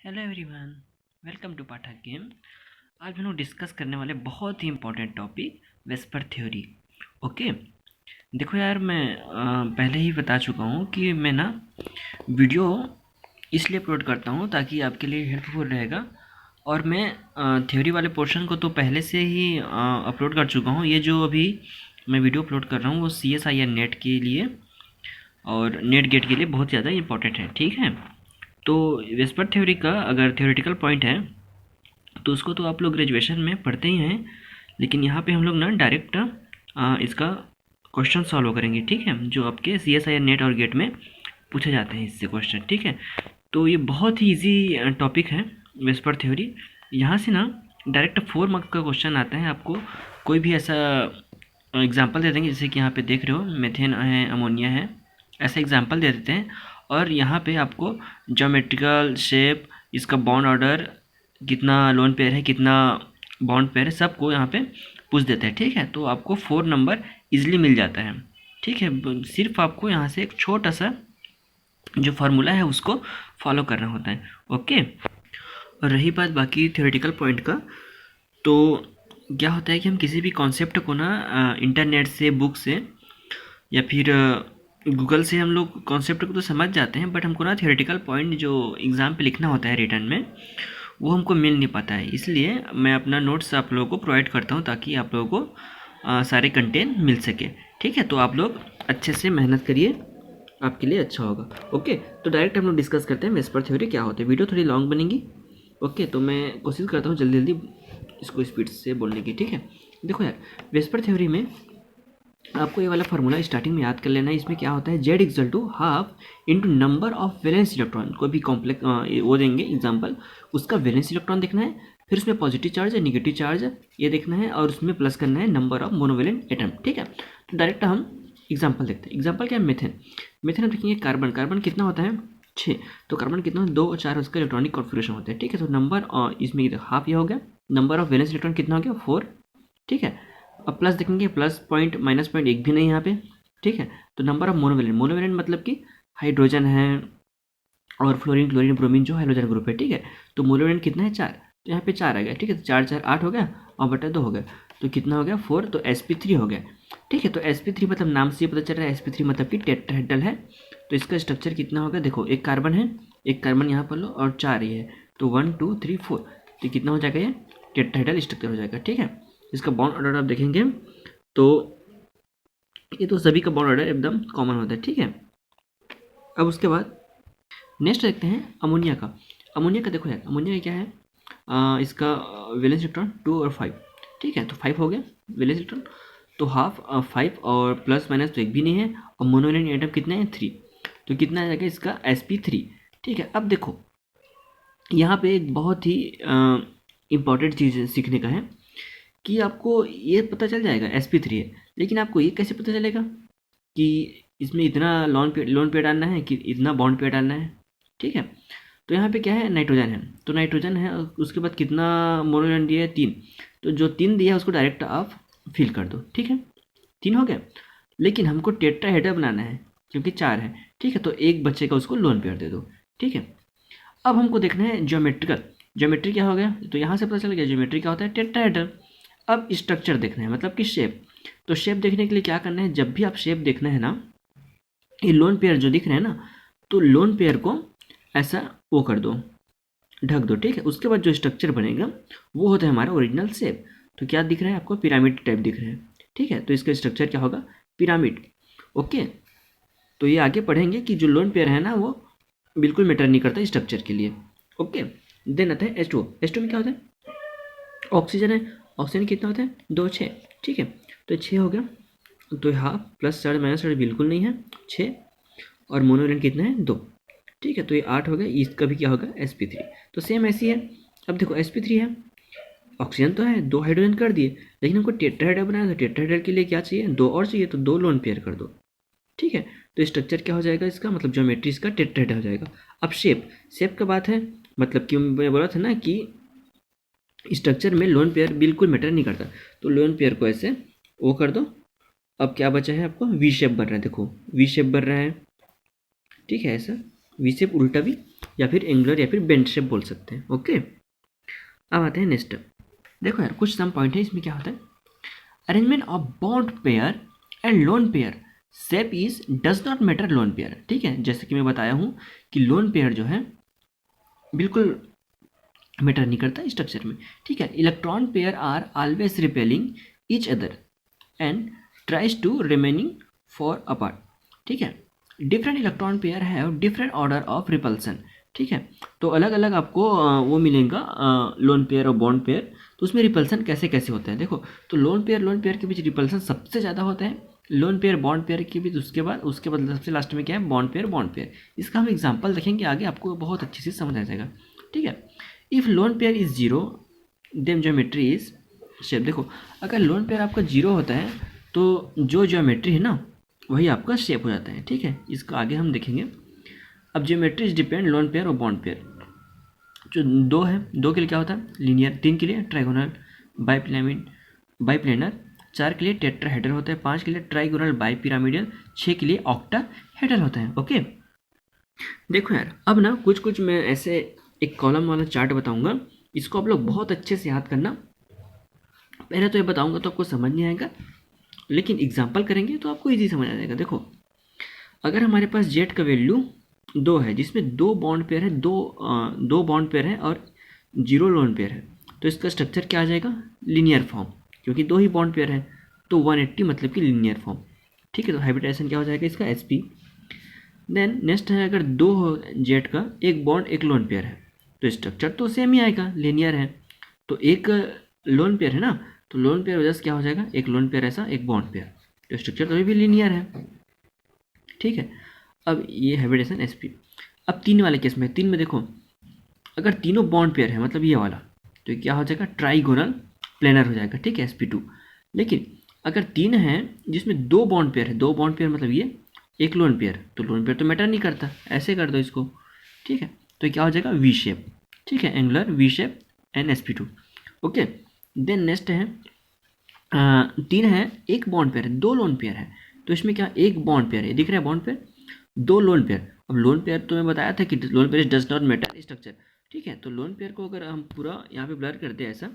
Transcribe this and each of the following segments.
Hello everyone, welcome to Pathak game. आज हम लोग डिस्कस करने वाले बहुत ही important topic VSEPR theory. Okay, देखो यार, मैं पहले ही बता चुका हूँ कि मैं ना वीडियो इसलिए अपलोड करता हूँ ताकि आपके लिए हेल्पफुल रहेगा। और मैं थ्योरी वाले पोर्शन को तो पहले से ही अपलोड कर चुका हूँ। ये जो अभी मैं वीडियो अपलोड कर रहा हूँ वो CSIR नेट के लिए और नेट गेट के लिए बहुत ज़्यादा इंपॉर्टेंट है, ठीक है। तो वेस्पर थ्योरी का अगर थ्योरेटिकल पॉइंट है तो उसको तो आप लोग ग्रेजुएशन में पढ़ते ही हैं, लेकिन यहाँ पे हम लोग ना डायरेक्ट इसका क्वेश्चन सॉल्व करेंगे, ठीक है, जो आपके CSIR नेट और गेट में पूछे जाते हैं इससे क्वेश्चन, ठीक है। तो ये बहुत ही इजी टॉपिक है वेस्पर थ्योरी। यहाँ से ना डायरेक्ट 4 मार्क्स का क्वेश्चन आता है। आपको कोई भी ऐसा एग्जांपल दे देंगे, जैसे कि यहाँ पे देख रहे हो मेथेन है, अमोनिया है, ऐसा एग्जांपल दे देते हैं। और यहाँ पे आपको ज्योमेट्रिकल शेप, इसका बॉन्ड ऑर्डर, कितना लोन पेयर है, कितना बॉन्ड पेयर है, सबको यहाँ पे पूछ देते हैं, ठीक है। तो आपको 4 नंबर इजीली मिल जाता है, ठीक है। सिर्फ आपको यहाँ से एक छोटा सा जो फार्मूला है उसको फॉलो करना होता है, ओके। और रही बात बाकी थ्योरेटिकल पॉइंट का, तो क्या होता है कि हम किसी भी कॉन्सेप्ट को ना इंटरनेट से, बुक से या फिर गूगल से हम लोग कॉन्सेप्ट को तो समझ जाते हैं, बट हमको ना थियोरेटिकल पॉइंट जो एग्ज़ाम पे लिखना होता है रिटर्न में, वो हमको मिल नहीं पाता है। इसलिए मैं अपना नोट्स आप लोगों को प्रोवाइड करता हूँ ताकि आप लोगों को सारे कंटेंट मिल सके, ठीक है। तो आप लोग अच्छे से मेहनत करिए, आपके लिए अच्छा होगा, ओके। तो डायरेक्ट हम लोग डिस्कस करते हैं वेस्पर थ्योरी क्या होता है। वीडियो थोड़ी लॉन्ग बनेगी, ओके, तो मैं कोशिश करता हूँ जल्दी जल्दी इसको स्पीड से बोलने की, ठीक है। देखो यार, वेस्पर थ्योरी में आपको ये वाला फार्मूला स्टार्टिंग में याद कर लेना है। इसमें क्या होता है, Z equal to half into number of valence electron. कोई भी कॉम्प्लेक्स वो देंगे एग्जांपल, उसका वैलेंस इलेक्ट्रॉन देखना है, फिर उसमें पॉजिटिव चार्ज है, निगेटिव चार्ज है, ये देखना है, और उसमें प्लस करना है नंबर ऑफ मोनोवेलेंट एटम, ठीक है। तो डायरेक्ट हम एग्जाम्पल देखते हैं। एग्जाम्पल क्या है, मेथेन। मेथेन हम देखेंगे कार्बन, कार्बन कितना होता है 6, तो कार्बन कितना 2 और 4 उसका इलेक्ट्रॉनिक कॉन्फिगरेशन होता है, ठीक है। तो नंबर इसमें हाफ ये हो गया, नंबर ऑफ वैलेंस इलेक्ट्रॉन कितना हो गया 4, ठीक है। अब प्लस देखेंगे, प्लस पॉइंट माइनस पॉइंट एक भी नहीं यहाँ पे, ठीक है। तो नंबर ऑफ मोनोवेलेंट, मोनोवेलेंट मतलब कि हाइड्रोजन है और फ्लोरीन, क्लोरीन, ब्रोमीन जो हाइड्रोजन ग्रुप है, ठीक है। तो मोनोवेलेंट कितना है 4, तो यहाँ पे 4 आ गया, ठीक है। तो 4 4 8 हो गया और बटा 2 हो गया, तो कितना हो गया 4, तो sp3 हो गया, ठीक है। तो sp3 मतलब नाम से पता चल रहा है sp3 मतलब कि टेट्राहेड्रल है। तो इसका स्ट्रक्चर कितना होगा, देखो एक कार्बन है, एक कार्बन यहाँ पर लो और 4 ये है, तो 1 2 3 4, तो कितना हो जाएगा, ये टेट्राहेड्रल स्ट्रक्चर हो जाएगा, ठीक है। इसका बॉन्ड ऑर्डर आप देखेंगे तो ये तो सभी का बॉन्ड ऑर्डर एकदम कॉमन होता है, ठीक है। अब उसके बाद नेक्स्ट देखते हैं अमोनिया का। अमोनिया का देखो यार, अमोनिया का क्या है, इसका वैलेंस इलेक्ट्रॉन 2 और 5, ठीक है। तो 5 हो गया वैलेंस इलेक्ट्रॉन, तो हाफ 5 और प्लस माइनस तो एक भी नहीं है, और मोनोवेलेंट एटम कितने हैं 3, तो कितना आ जाएगा इसका sp3, ठीक है। अब देखो यहाँ पे एक बहुत ही इम्पॉर्टेंट चीज़ सीखने का है कि आपको ये पता चल जाएगा sp3 है, लेकिन आपको ये कैसे पता चलेगा कि इसमें इतना लोन पे डालना है कि इतना बॉन्ड पे डालना है, ठीक है। तो यहाँ पे क्या है, नाइट्रोजन है, तो नाइट्रोजन है, उसके बाद कितना मोनोलेंट दिया है 3, तो जो 3 दिया है उसको डायरेक्ट आप फिल कर दो, ठीक है। 3 हो गया, लेकिन हमको टेट्राहेड्रल बनाना है क्योंकि 4 है, ठीक है। तो एक बच्चे का उसको लोन पेयर दे दो, ठीक है। अब हमको देखना है ज्योमेट्रिकल, ज्योमेट्री क्या हो गया, तो यहाँ से पता चल गया ज्योमेट्री क्या होता है, टेट्राहेड्रल। अब स्ट्रक्चर देखना है, मतलब कि शेप। तो शेप देखने के लिए क्या करना है, जब भी आप शेप देखना है ना, ये लोन पेयर जो दिख रहे हैं ना, तो लोन पेयर को ऐसा वो कर दो, ढक दो, ठीक है। उसके बाद जो स्ट्रक्चर बनेगा वो होता है हमारा ओरिजिनल शेप। तो क्या दिख रहा है आपको, पिरामिड टाइप दिख रहा है, ठीक है। तो इसका स्ट्रक्चर क्या होगा, पिरामिड, ओके। तो ये आगे पढ़ेंगे कि जो लोन पेयर है ना वो बिल्कुल मैटर नहीं करता स्ट्रक्चर के लिए, ओके। देन आता है H2O। H2O में क्या होता है, ऑक्सीजन है, ऑक्सीजन कितना होता है 2 6, ठीक है। तो 6 हो गया, तो हाफ प्लस साढ़े माइनस साढ़े बिल्कुल नहीं है 6, और मोनोवेलेंट कितना है 2, ठीक है। तो ये 8 हो गया, इसका भी क्या होगा sp3। तो सेम ऐसी है। अब देखो sp3 है, ऑक्सीजन तो है, 2 हाइड्रोजन कर दिए, लेकिन हमको टेट्राहेड्रल बनाया, तो टेट्राहेड्रल के लिए क्या चाहिए, 2 और चाहिए, तो 2 लोन पेयर कर दो, ठीक है। तो स्ट्रक्चर क्या हो जाएगा इसका, मतलब ज्योमेट्री इसका टेट्राहेड्रल हो जाएगा। अब शेप, शेप का बात है, मतलब कि मैं बोला था ना कि स्ट्रक्चर में लोन पेयर बिल्कुल मैटर नहीं करता, तो लोन पेयर को ऐसे वो कर दो। अब क्या बचा है आपको, वी शेप बन रहा है, देखो वी शेप बन रहा है, ठीक है। ऐसा वी शेप उल्टा भी या फिर एंगुलर या फिर बेंड शेप बोल सकते हैं। ओके, अब आते हैं नेक्स्ट। देखो यार कुछ सम पॉइंट है, इसमें क्या होता है, arrangement of bond pair and lone pear shape is does not matter lone pair. ठीक है, जैसे कि मैं बताया हूँ कि लोन पेयर जो है बिल्कुल मैटर नहीं करता स्ट्रक्चर में। ठीक है, electron pair are always repelling each other and tries to remaining for apart. ठीक है, different electron pair have different order of repulsion. ठीक है, तो अलग अलग आपको वो मिलेगा लोन पेयर और बॉन्ड पेयर। तो उसमें रिपल्सन कैसे कैसे होता है देखो, तो लोन पेयर के बीच रिपल्सन सबसे ज़्यादा होता है, लोन पेयर बॉन्ड पेयर के बीच उसके बाद सबसे लास्ट में क्या है, बॉन्ड पेयर। इसका हम एग्जाम्पल देखेंगे आगे, आपको बहुत अच्छे से समझ आ जाएगा। ठीक है, if lone pair is zero then geometry is shape. देखो अगर लोन पेयर आपका जीरो होता है तो जो ज्योमेट्री है ना वही आपका शेप हो जाता है। ठीक है, इसका आगे हम देखेंगे। अब geometry is depend loan pair और बॉन्ड पेयर। जो दो है, दो के लिए क्या होता है लीनियर, तीन के लिए ट्राइगोनल बाईप्लेनर, चार के लिए टेट्राहेड्रल होता है, पाँच के लिए ट्राइगोनल बाईपिरामिडल, छः के लिए ऑक्टाहेड्रल होता है। ओके, देखो यार अब ना कुछ मैं ऐसे एक कॉलम वाला चार्ट बताऊंगा, इसको आप लोग बहुत अच्छे से याद करना। पहले तो ये बताऊंगा तो आपको समझ नहीं आएगा, लेकिन एग्जाम्पल करेंगे तो आपको इजी समझ आ जाएगा। देखो अगर हमारे पास जेड का वैल्यू दो है जिसमें दो बॉन्ड पेयर है, दो बॉन्ड पेयर है और जीरो लोन पेयर है, तो इसका स्ट्रक्चर क्या आ जाएगा, लीनियर फॉर्म, क्योंकि दो ही बॉन्ड पेयर है तो 180 मतलब कि लीनियर फॉर्म। ठीक है, तो हाइब्रिडाइजेशन क्या हो जाएगा इसका sp। देन नेक्स्ट है, अगर दो हो जेड का, एक बॉन्ड एक लोन पेयर है, तो स्ट्रक्चर तो सेम ही आएगा, लीनियर है। तो एक लोन पेयर है ना, तो लोन पेयर वजह से क्या हो जाएगा, एक लोन पेयर ऐसा एक बॉन्ड पेयर, तो स्ट्रक्चर तो भी लीनियर है। ठीक है, अब ये हाइब्रिडेशन sp। अब तीन वाले केस में, तीन में देखो अगर तीनों बॉन्ड पेयर है मतलब ये वाला, तो क्या हो जाएगा ट्राइगोनल प्लेनर हो जाएगा। ठीक है, sp2। लेकिन अगर तीन है जिसमें दो बॉन्ड पेयर है, दो बॉन्ड पेयर मतलब ये एक लोन पेयर, तो लोन पेयर तो मैटर नहीं करता, ऐसे कर दो इसको। ठीक है, तो क्या हो जाएगा वी शेप। ठीक है, angular V shape and sp2। Okay, then next है तीन है एक बॉन्ड पेयर है दो लोन पेयर है, तो इसमें क्या एक बॉन्ड पेयर है, दिख रहा है बॉन्ड पेयर, दो लोन पेयर। अब लोन पेयर तो मैं बताया था कि lone pair does not matter structure. ठीक है, तो लोन पेयर को अगर हम पूरा यहाँ पे ब्लर करते हैं, ऐसा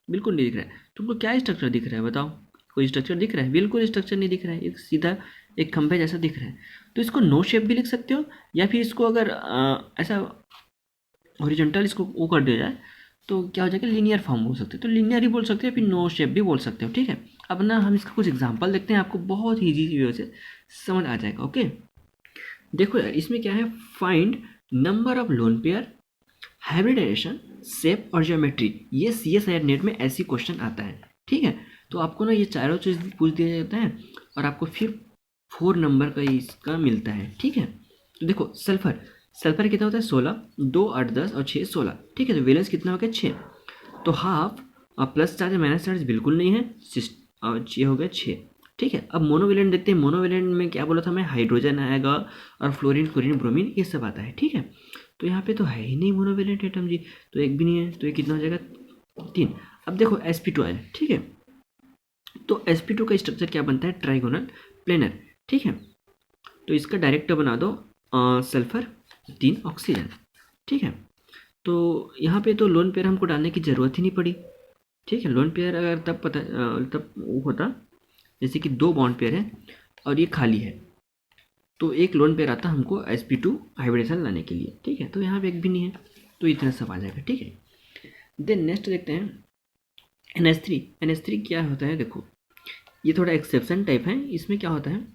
बिल्कुल नहीं दिख रहा है, तुमको क्या स्ट्रक्चर दिख रहा है बताओ, कोई स्ट्रक्चर दिख रहा है, बिल्कुल स्ट्रक्चर नहीं दिख रहा है, एक सीधा एक खंभे जैसा दिख रहा है। तो इसको नो शेप भी लिख सकते हो, या फिर इसको अगर ऐसा हॉरिजॉन्टल इसको वो कर दिया जाए तो क्या हो जाएगा, लीनियर फॉर्म बोल सकते हो, तो लीनियर ही बोल सकते हो, फिर नो शेप भी बोल सकते हो। ठीक है, अब ना हम इसका कुछ एग्जांपल देखते हैं, आपको बहुत ही ईजी वे से समझ आ जाएगा। ओके, देखो यार इसमें क्या है, find number of lone pair, hybridization, shape और ज्योमेट्री। ये CSIR नेट में ऐसी क्वेश्चन आता है। ठीक है, तो आपको ना ये चारों चीज़ पूछ दिया जाता है और आपको फिर 4 नंबर का इसका मिलता है। ठीक है, तो देखो सल्फर कितना होता है 16, 2 8 10 और 6 16। ठीक है, तो वैलेंस कितना हो गया 6, तो हाफ और प्लस चार्ज माइनस चार्ज बिल्कुल नहीं है, और 6 हो गया 6। ठीक है, अब मोनोवेलेंट देखते हैं, मोनोवेलेंट में क्या बोला था मैं, हाइड्रोजन आएगा और फ्लोरीन क्लोरीन ब्रोमीन ये सब आता है। ठीक है, तो यहाँ पे तो है ही नहीं मोनोवेलेंट एटम जी, तो एक भी नहीं है, तो ये कितना हो जाएगा 3। अब देखो sp2 आया। ठीक है, तो sp2 का स्ट्रक्चर क्या बनता है, ट्राइगोनल प्लेनर। ठीक है, तो इसका डायरेक्ट बना दो सल्फर 3 ऑक्सीजन। ठीक है, तो यहाँ पे तो लोन पेयर हमको डालने की ज़रूरत ही नहीं पड़ी। ठीक है, लोन पेयर अगर तब वो होता जैसे कि दो बॉन्ड पेयर है और ये खाली है, तो एक लोन पेयर आता हमको sp2 हाइब्रिडेशन लाने के लिए। ठीक है, तो यहाँ पे एक भी नहीं है, तो इतना सब आ जाएगा। ठीक है, देन नेक्स्ट देखते हैं NH3 क्या होता है, देखो ये थोड़ा एक्सेप्शन टाइप है। इसमें क्या होता है,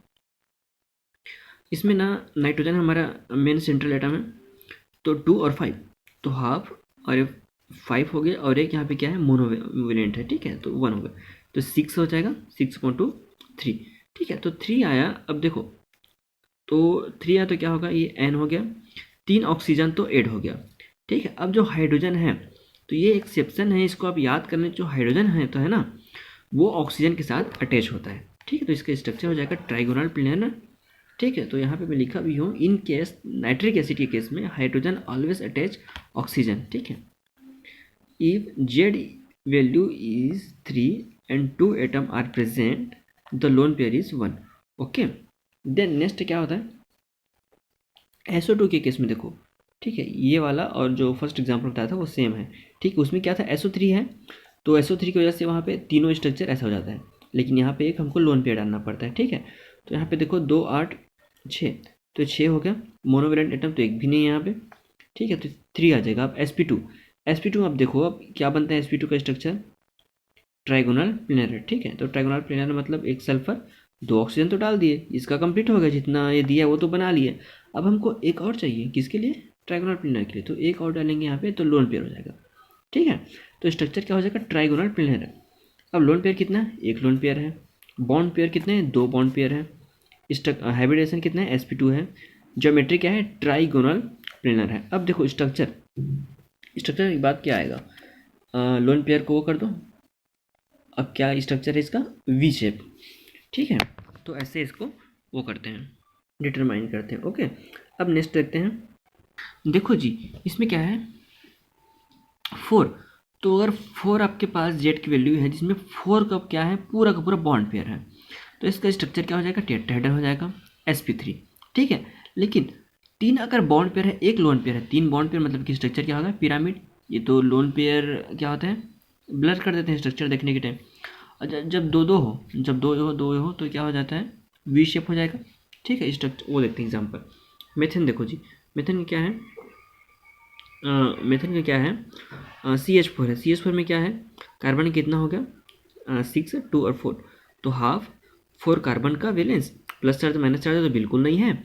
इसमें ना नाइट्रोजन हमारा मेन सेंट्रल एटम है, तो 2 और 5, तो हाफ और 5 हो गया, और एक यहाँ पे क्या है मोनोवेलेंट है। ठीक है, तो 1 हो गया, तो 6 हो जाएगा, 6.23। ठीक है, तो 3 आया। अब देखो तो 3 आया तो क्या होगा, ये N हो गया, 3 ऑक्सीजन तो 8 हो गया। ठीक है, अब जो हाइड्रोजन है तो ये एक्सेप्शन है, इसको आप याद करने, जो हाइड्रोजन है तो है ना वो ऑक्सीजन के साथ अटैच होता है। ठीक है, तो इसका स्ट्रक्चर हो जाएगा ट्राइगोनल प्लेनर। ठीक है, तो यहाँ पे मैं लिखा भी हूँ, इन केस नाइट्रिक एसिड के केस में हाइड्रोजन ऑलवेज अटैच ऑक्सीजन। ठीक है, if Z value is 3 and 2 atom are present the lone pair is 1। Okay, then next क्या होता है, SO2 के केस में देखो ठीक है, ये वाला और जो फर्स्ट एग्जाम्पल बताया था वो सेम है। ठीक है, उसमें क्या था, SO3 है, तो SO3 की वजह से वहाँ पे तीनों स्ट्रक्चर ऐसा हो जाता है, लेकिन यहाँ पे एक हमको लोन पेयर डालना पड़ता है। ठीक है, तो यहाँ पे देखो 2 8 6, तो 6 हो गया। मोनोवेलेंट एटम तो एक भी नहीं है यहाँ पे। ठीक है, तो 3 आ जाएगा। अब sp2 अब देखो, अब क्या बनता है sp2 का स्ट्रक्चर, ट्राइगोनल प्लेनर। ठीक है, तो ट्राइगोनल प्लेनर मतलब एक सल्फर 2 ऑक्सीजन तो डाल दिए, इसका कंप्लीट हो गया, जितना ये दिया है वो तो बना लिए। अब हमको एक और चाहिए, किसके लिए, ट्राइगोनल प्लेनर के लिए, तो एक और डालेंगे यहाँ पे, तो लोन पेयर हो जाएगा। ठीक है, तो स्ट्रक्चर क्या हो जाएगा, ट्राइगोनल प्लेनर। अब लोन पेयर कितना है, एक लोन पेयर है। बॉन्ड पेयर कितने हैं, 2 बॉन्ड पेयर है। हाइब्रिडेशन कितना है, sp2 है। ज्योमेट्री क्या है, ट्राइगोनल प्लेनर है। अब देखो स्ट्रक्चर की बात क्या आएगा, लोन पेयर को वो कर दो। अब क्या स्ट्रक्चर है इसका, वी शेप। ठीक है, तो ऐसे इसको वो करते हैं, डिटरमाइन करते हैं। ओके, अब नेक्स्ट देखते हैं। देखो जी, इसमें क्या है, 4। तो अगर 4 आपके पास जेड की वैल्यू है, जिसमें 4 का क्या है, पूरा का पूरा बॉन्ड पेयर है, तो इसका स्ट्रक्चर क्या हो जाएगा, टेट्राहेड्रल हो जाएगा, sp3। ठीक है, लेकिन 3 अगर बॉन्ड पेयर है, एक लोन पेयर है, 3 बॉन्ड पेयर मतलब कि स्ट्रक्चर क्या होगा, पिरामिड। ये तो लोन पेयर क्या होता है, ब्लर कर देते हैं स्ट्रक्चर देखने के टाइम। अच्छा, जब दो हो तो क्या हो जाता है, वी शेप हो जाएगा। ठीक है, स्ट्रक्चर वो देखते हैं एग्जाम्पल। मेथन देखो जी, मेथन क्या है, मेथन का क्या है, CH4 है। CH4 में क्या है, कार्बन कितना हो गया, 6 2 और 4, तो हाफ 4 कार्बन का valence, plus charge minus charge तो बिल्कुल नहीं है।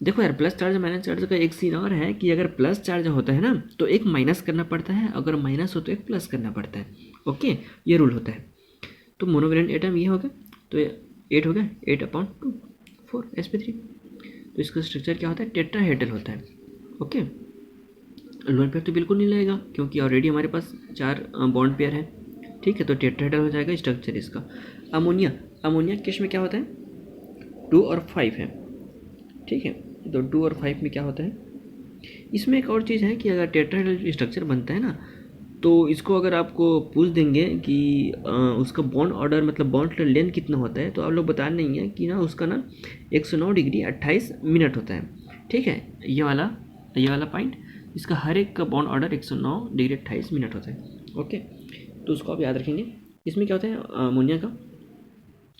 देखो यार, प्लस चार्ज माइनस चार्ज का एक सीन और है कि अगर प्लस चार्ज होता है ना, तो एक माइनस करना पड़ता है, अगर माइनस हो तो एक प्लस करना पड़ता है। ओके, ये रूल होता है। तो मोनोवेलेंट एटम ये हो गया, तो 8 हो गया, 8/2 4 sp3। तो इसका स्ट्रक्चर क्या होता है, टेट्राहेड्रल होता है। ओके, लोन पेयर तो बिल्कुल नहीं लगेगा, क्योंकि ऑलरेडी हमारे पास 4 बॉन्ड पेयर है। ठीक है, तो टेट्राहेड्रल हो जाएगा स्ट्रक्चर इसका। अमोनिया केस में क्या होता है, 2 और 5 है। ठीक है, तो 2 और 5 में क्या होता है, इसमें एक और चीज़ है कि अगर टेट्राहेड्रल स्ट्रक्चर बनता है ना, तो इसको अगर आपको पूछ देंगे कि उसका बॉन्ड ऑर्डर मतलब बॉन्ड लेंथ कितना होता है, तो आप लोग बता नहीं है कि ना उसका ना 109 डिग्री 28 मिनट होता है। ठीक है, ये वाला पॉइंट, इसका हर एक का बॉन्ड ऑर्डर 109 डिग्री 28 मिनट होता है। ओके, तो उसको आप याद रखेंगे। इसमें क्या होता है, अमोनिया का,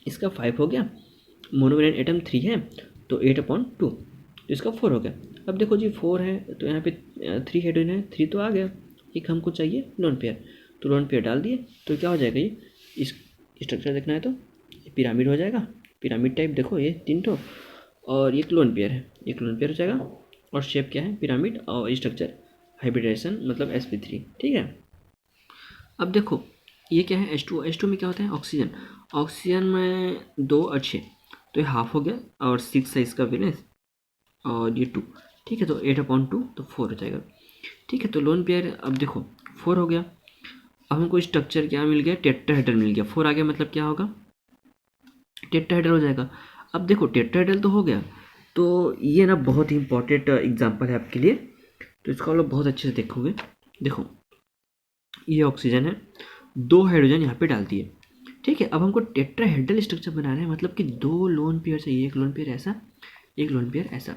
इसका 5 हो गया, मोनोवेलेंट एटम 3 है, तो 8/2, तो इसका 4 हो गया। अब देखो जी, 4 है तो यहाँ पे 3 हाइड्रोजन है, 3 तो आ गया, एक हमको चाहिए लोन पेयर, तो लोन पेयर डाल दिए, तो क्या हो जाएगा, ये इस स्ट्रक्चर देखना है तो पिरामिड हो जाएगा। पिरामिड टाइप देखो, ये 3 ठो, और एक लोन पेयर है, एक लोन पेयर हो जाएगा, और शेप क्या है, पिरामिड, और स्ट्रक्चर हाइब्रिडेशन मतलब sp3। ठीक है, अब देखो ये क्या है, H2 में क्या होता है, ऑक्सीजन में 2 और 6, तो ये हाफ हो गया, और 6 है इसका वैलेंस, और ये 2। ठीक है, तो 8/2 तो 4 हो जाएगा। ठीक है, तो लोन पेयर अब देखो 4 हो गया। अब हमको स्ट्रक्चर क्या मिल गया, टेट्राहेड्रल मिल गया। 4 आ गया मतलब क्या होगा, टेट्राहेड्रल हो जाएगा। अब देखो टेट्राहेड्रल तो हो गया, तो ये ना बहुत ही इंपॉर्टेंट एग्जांपल है आपके लिए, तो इसको आप लोग बहुत अच्छे से देखोगे। देखो ये ऑक्सीजन है, 2 हाइड्रोजन यहाँ पे डाल दिए। ठीक है, अब हमको टेट्राहेड्रल स्ट्रक्चर बनाना है, मतलब कि 2 लोन पेयर चाहिए, एक लोन पेयर ऐसा, एक लोन पेयर ऐसा।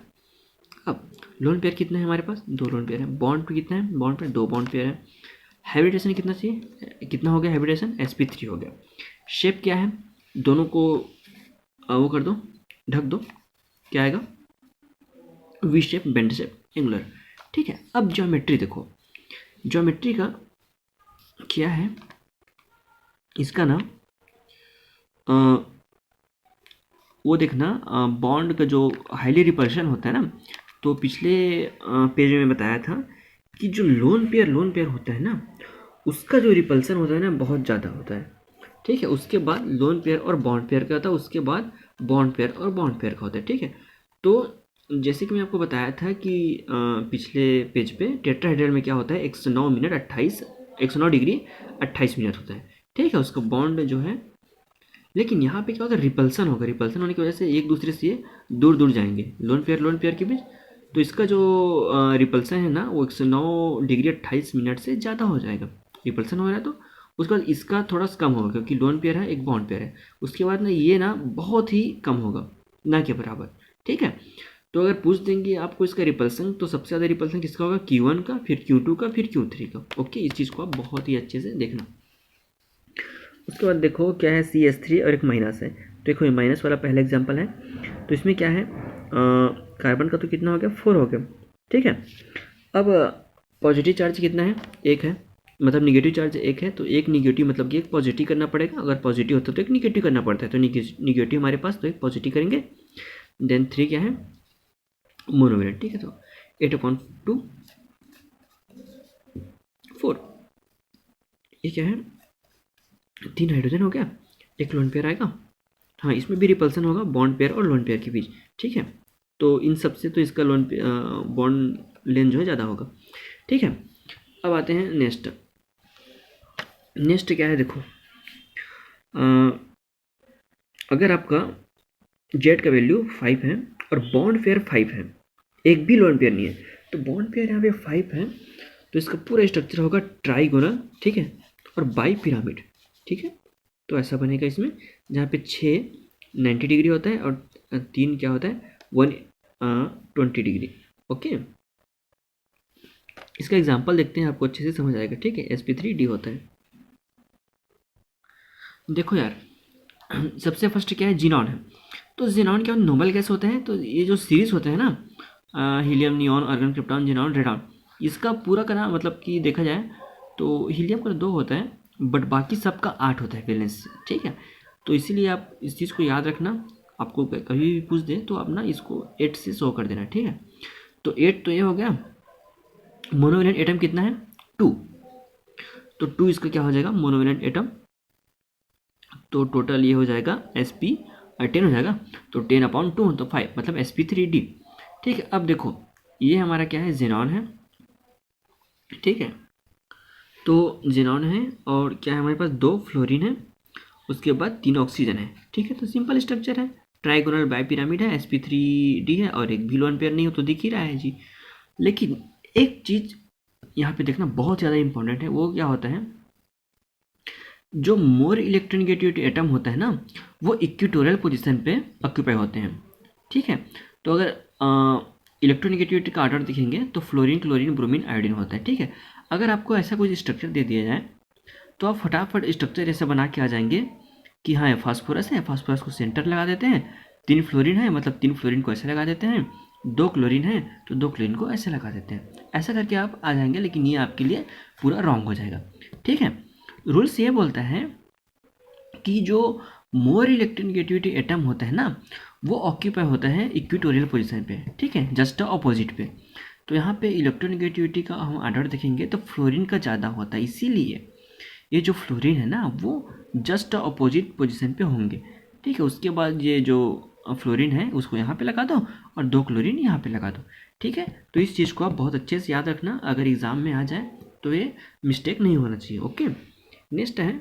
अब लोन पेयर कितना है हमारे पास, 2 लोन पेयर है। बॉन्ड पे कितना है, बॉन्ड पे 2 बॉन्ड पेयर है। हाइब्रिडेशन कितना चाहिए, कितना हो गया हाइब्रिडेशन, sp3 हो गया। शेप क्या है, दोनों को वो कर दो, ढक दो, क्या आएगा, V shape, bend shape, angular. ठीक है, अब ज्योमेट्री देखो, ज्योमेट्री का क्या है, इसका ना वो देखना, बॉन्ड का जो हाईली रिपल्शन होता है ना, तो पिछले पेज में बताया था कि जो लोन पेयर होता है ना, उसका जो रिपल्सन होता है ना बहुत ज़्यादा होता है। ठीक है, उसके बाद लोन पेयर और बॉन्ड पेयर का होता है, उसके बाद बॉन्ड पेयर और बॉन्ड पेयर का होता है। ठीक है, तो जैसे कि मैं आपको बताया था कि पिछले पेज पे टेट्राहेड्रल में क्या होता है, 109 डिग्री 28 मिनट होता है। ठीक है, उसका बॉन्ड जो है, लेकिन यहाँ पे क्या होगा, रिपल्सन होगा, रिपल्सन होने की वजह से एक दूसरे से दूर दूर जाएंगे लोन पेयर के बीच, तो इसका जो रिपल्सन है ना, वो 109 डिग्री 28 मिनट से ज़्यादा हो जाएगा। रिपल्सन हो रहा है तो उसके बाद इसका थोड़ा सा कम होगा, क्योंकि लोन पेयर है, एक बॉन्ड पेयर है। उसके बाद ना ये ना बहुत ही कम होगा, ना के बराबर। ठीक है, तो अगर पूछ देंगे आपको इसका रिपल्सन, तो सबसे ज़्यादा रिपल्सन किसका होगा, Q1 का, फिर Q2 का, फिर Q3 का। ओके, इस चीज़ को आप बहुत ही अच्छे से देखना। उसके बाद देखो क्या है, CH3 और एक माइनस है। तो देखो ये माइनस वाला पहला एग्जाम्पल है। तो इसमें क्या है, कार्बन का तो कितना हो गया, 4 हो गया, ठीक है। अब पॉजिटिव चार्ज कितना है, 1 है, मतलब निगेटिव चार्ज 1 है, तो एक निगेटिव मतलब कि एक पॉजिटिव करना पड़ेगा, अगर पॉजिटिव होता है तो एक निगेटिव करना पड़ता है, तो निगेटिव हमारे पास, तो एक पॉजिटिव करेंगे। देन 3 क्या है, मोनोवैलेंट, ठीक है। तो 8/2 4, ये क्या है, 3 हाइड्रोजन हो गया, एक लोन पेयर आएगा। हाँ, इसमें भी रिपल्सन होगा बॉन्ड पेयर और लोन पेयर के बीच, ठीक है। तो इन सब से तो इसका बॉन्ड लेंथ जो है ज़्यादा होगा, ठीक है। अब आते हैं नेक्स्ट। नेक्स्ट क्या है, देखो अगर आपका जेड का वैल्यू 5 है और बॉन्ड पेयर 5 है, एक भी लोन पेयर नहीं है, तो बॉन्ड पेयर यहाँ पे 5 है, तो इसका पूरा स्ट्रक्चर होगा ट्राइगोनल, ठीक है, और बाई पिरामिड, ठीक है। तो ऐसा बनेगा इसमें, जहाँ पे 6 90 डिग्री होता है और 3 क्या होता है, 120 डिग्री। ओके, इसका एग्जांपल देखते हैं, आपको अच्छे से समझ आएगा, ठीक है। sp3d होता है। देखो यार, सबसे फर्स्ट क्या है, जीनॉन है। तो जीनॉन क्या नोबल गैस होते हैं, तो ये जो सीरीज होते हैं ना, helium, neon, argon, krypton, xenon, radon, इसका पूरा का ना मतलब कि देखा जाए तो हीलियम का 2 होता है, बट बाकी सबका 8 होता है बैलेंस, ठीक है। तो इसीलिए आप इस चीज़ को याद रखना, आपको कभी भी पूछ दे तो आप ना इसको 8 से शो कर देना, ठीक है। तो 8 तो ये हो गया। मोनोवेलेंट एटम कितना है, 2, तो 2 इसका क्या हो जाएगा, मोनोवेलेंट एटम। तो टोटल ये हो जाएगा sp 10 हो जाएगा, तो 10/2 तो 5, मतलब sp3d, ठीक है। अब देखो ये हमारा क्या है, जेनॉन है, ठीक है। तो जेनॉन है और क्या है, हमारे पास 2 फ्लोरीन है, उसके बाद 3 ऑक्सीजन है, ठीक है। तो सिंपल स्ट्रक्चर है, ट्राइगोनल बाई पिरामिड है, sp3d है, और एक भी लोन पेयर नहीं हो तो दिख ही रहा है जी। लेकिन एक चीज़ यहाँ पे देखना बहुत ज़्यादा इंपॉर्टेंट है, वो क्या होता है, जो मोर इलेक्ट्रोनेगेटिविटी एटम होता है ना, वो इक्वेटोरियल पोजीशन पे ऑक्यूपाई होते हैं, ठीक है। तो अगर इलेक्ट्रोनेगेटिविटी का ऑर्डर देखेंगे तो फ्लोरीन, क्लोरीन, ब्रोमीन, आयोडीन होता है, ठीक है। अगर आपको ऐसा कोई स्ट्रक्चर दे दिया जाए तो आप फटाफट स्ट्रक्चर ऐसा बना के आ जाएंगे कि हाँ फास्फोरस है, फास्फोरस को सेंटर लगा देते हैं, 3 फ्लोरीन है मतलब 3 फ्लोरीन को ऐसे लगा देते हैं, 2 क्लोरीन है तो 2 क्लोरीन को ऐसे लगा देते हैं, ऐसा करके आप आ जाएंगे। लेकिन ये आपके लिए पूरा रॉन्ग हो जाएगा, ठीक है। रूल्स ये बोलता है कि जो मोर इलेक्ट्रोनेगेटिविटी एटम होता है ना, वो ऑक्यूपाई होता है इक्वेटोरियल पोजीशन पे, ठीक है, जस्ट अपोजिट पे। तो यहाँ पे इलेक्ट्रोनेगेटिविटी का हम ऑर्डर देखेंगे तो फ्लोरीन का ज़्यादा होता है, इसीलिए ये जो फ्लोरीन है ना वो जस्ट अपोजिट पोजीशन पे होंगे, ठीक है। उसके बाद ये जो फ्लोरीन है उसको यहाँ पे लगा दो और 2 क्लोरीन यहाँ पे लगा दो, ठीक है। तो इस चीज़ को आप बहुत अच्छे से याद रखना, अगर एग्ज़ाम में आ जाए तो ये मिस्टेक नहीं होना चाहिए, ओके। नेक्स्ट है,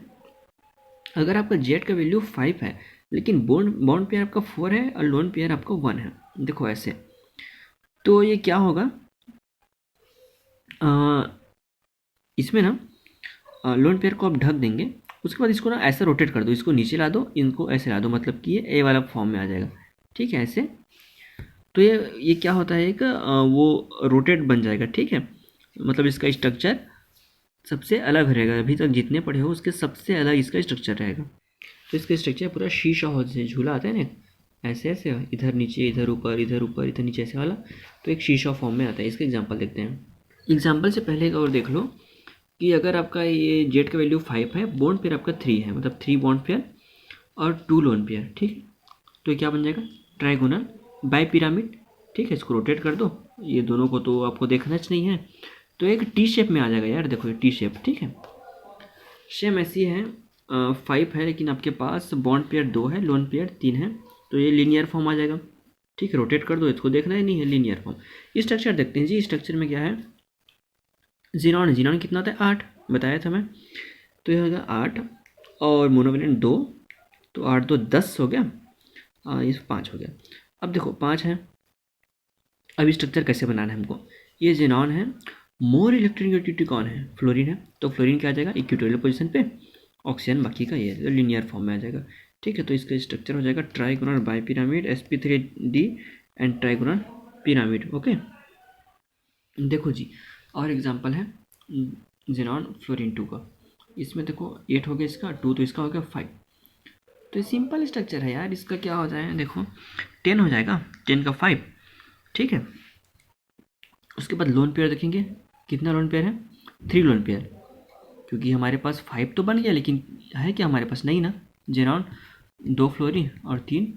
अगर आपका जेड का वैल्यू 5 है लेकिन बॉन्ड पेयर आपका 4 है और लोन पेयर आपका 1 है, देखो ऐसे, तो ये क्या होगा, इसमें ना लोन पेयर को आप ढक देंगे, उसके बाद इसको ना ऐसे रोटेट कर दो, इसको नीचे ला दो, इनको ऐसे ला दो, मतलब कि ये ए वाला फॉर्म में आ जाएगा, ठीक है, ऐसे। तो ये क्या होता है, एक वो रोटेट बन जाएगा, ठीक है। मतलब इसका स्ट्रक्चर सबसे अलग रहेगा, अभी तक जितने पढ़े हो उसके सबसे अलग इसका स्ट्रक्चर रहेगा। तो इसका स्ट्रक्चर पूरा शीशा हो, जैसे झूला आता है ना, ऐसे ऐसे, इधर नीचे, इधर ऊपर, इधर ऊपर, इधर नीचे, ऐसे वाला, तो एक शीशा फॉर्म में आता है। इसका एग्जांपल देखते हैं। एग्जांपल से पहले एक और देख लो कि अगर आपका ये जेड का वैल्यू 5 है, बॉन्ड पेयर आपका 3 है, मतलब 3 बॉन्ड पेयर और 2 लोन पेयर, ठीक है। तो ये क्या बन जाएगा, ट्राइगोनल बाई पिरामिड, ठीक है। इसको रोटेट कर दो, ये दोनों को तो आपको देखना ही नहीं है, तो एक टी शेप में आ जाएगा यार, देखो ये टी शेप, ठीक है। शेम ऐसी है, 5 है लेकिन आपके पास बॉन्ड पेयर 2 है, लोन पेयर 3 है, तो ये लीनियर फॉर्म आ जाएगा, ठीक है। रोटेट कर दो, इसको देखना ही नहीं है, लीनियर फॉर्म। स्ट्रक्चर देखते हैं जी, स्ट्रक्चर में क्या है, जीनॉन है, जीनॉन कितना होता है, 8 बताया था मैं, तो ये हो गया 8, और मोनोवेलेंट 2, तो 8 2 10 हो गया, ये 5 हो गया। अब देखो 5 है, अब स्ट्रक्चर कैसे बनाना है हमको, ये जीनॉन है, मोर इलेक्ट्रोनेगेटिविटी कौन है, फ्लोरीन है, तो फ्लोरीन क्या आ जाएगा, इक्वेटोरियल पोजीशन पे, ऑक्सीजन बाकी का ये लीनियर फॉर्म में आ जाएगा, ठीक है। तो इसका स्ट्रक्चर हो जाएगा trigonal by pyramid sp3d and trigonal pyramid. Okay, देखो जी, और एग्जांपल है जेनॉन फ्लोरीन 2 का। इसमें देखो 8 हो गया इसका, 2 तो इसका हो गया 5। तो ये सिंपल स्ट्रक्चर है यार। इसका क्या हो जाएगा, देखो 10 हो जाएगा, 10 का 5, ठीक है। उसके बाद लोन पेयर देखेंगे, कितना लोन पेयर है, 3 लोन पेयर, क्योंकि हमारे पास 5 तो बन गया, लेकिन है क्या हमारे पास, नहीं ना। जेनॉन 2 फ्लोरीन और 3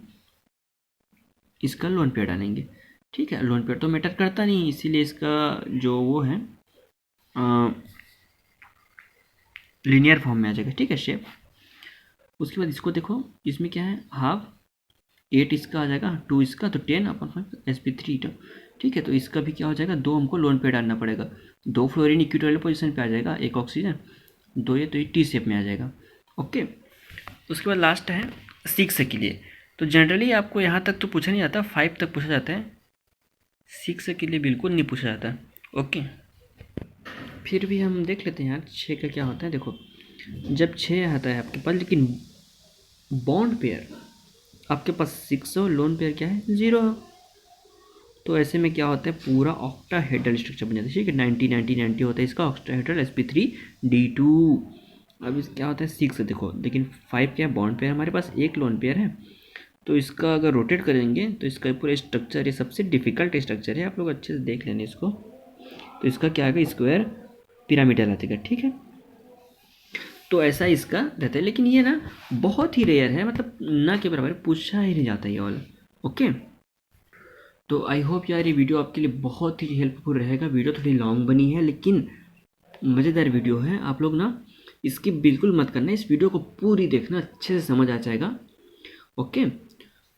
इसका लोन पेयर डालेंगे, ठीक है। लोन पेयर तो मैटर करता नहीं, इसीलिए इसका जो वो है लीनियर फॉर्म में आ जाएगा, ठीक है, शेप। उसके बाद इसको देखो, इसमें क्या है, हाफ 8 इसका आ जाएगा, 2 इसका, तो 10/5 sp3, ठीक है। तो इसका भी क्या हो जाएगा, 2 हमको लोन पे डालना पड़ेगा। 2 फ्लोरीन इक्विटोरियल पोजीशन पे आ जाएगा, 1 ऑक्सीजन, 2 ये, तो ये टी शेप में आ जाएगा। ओके, उसके बाद लास्ट है 6 के लिए। तो जनरली आपको यहाँ तक तो पूछा नहीं जाता, 5 तक पूछा जाता है, 6 के लिए बिल्कुल नहीं पूछा जाता। ओके, फिर भी हम देख लेते हैं यार 6 का क्या होता है। देखो जब 6 आता है आपके पास, लेकिन बॉन्ड पेयर आपके पास 6 हो, लोन पेयर क्या है, 0 हो, तो ऐसे में क्या होता है, पूरा ऑक्टाहेड्रल स्ट्रक्चर बन जाता है, ठीक है। 90 90 90 होता है इसका ऑक्टाहेड्रल sp3d2। अब इस क्या होता है 6, देखो लेकिन 5 क्या है, बॉन्ड पेयर हमारे पास, एक लोन पेयर है। तो इसका अगर रोटेट करेंगे तो इसका पूरा स्ट्रक्चर, ये सबसे डिफिकल्ट स्ट्रक्चर है, आप लोग अच्छे से देख लेंगे इसको। तो इसका क्या आएगा, स्क्वायर पिरामिडल आएगा, ठीक है। तो ऐसा इसका रहता है, लेकिन ये ना बहुत ही रेयर है, मतलब ना के बराबर, पूछा ही नहीं जाता ये वाला। ओके, तो आई होप यार ये वीडियो आपके लिए बहुत ही हेल्पफुल रहेगा। वीडियो थोड़ी लॉन्ग बनी है, लेकिन मज़ेदार वीडियो है। आप लोग ना इसकी बिल्कुल मत करना, इस वीडियो को पूरी देखना, अच्छे से समझ आ जाएगा। ओके,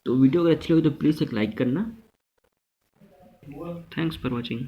तो वीडियो अगर अच्छी लगी तो प्लीज़ एक लाइक करना। Thanks for watching.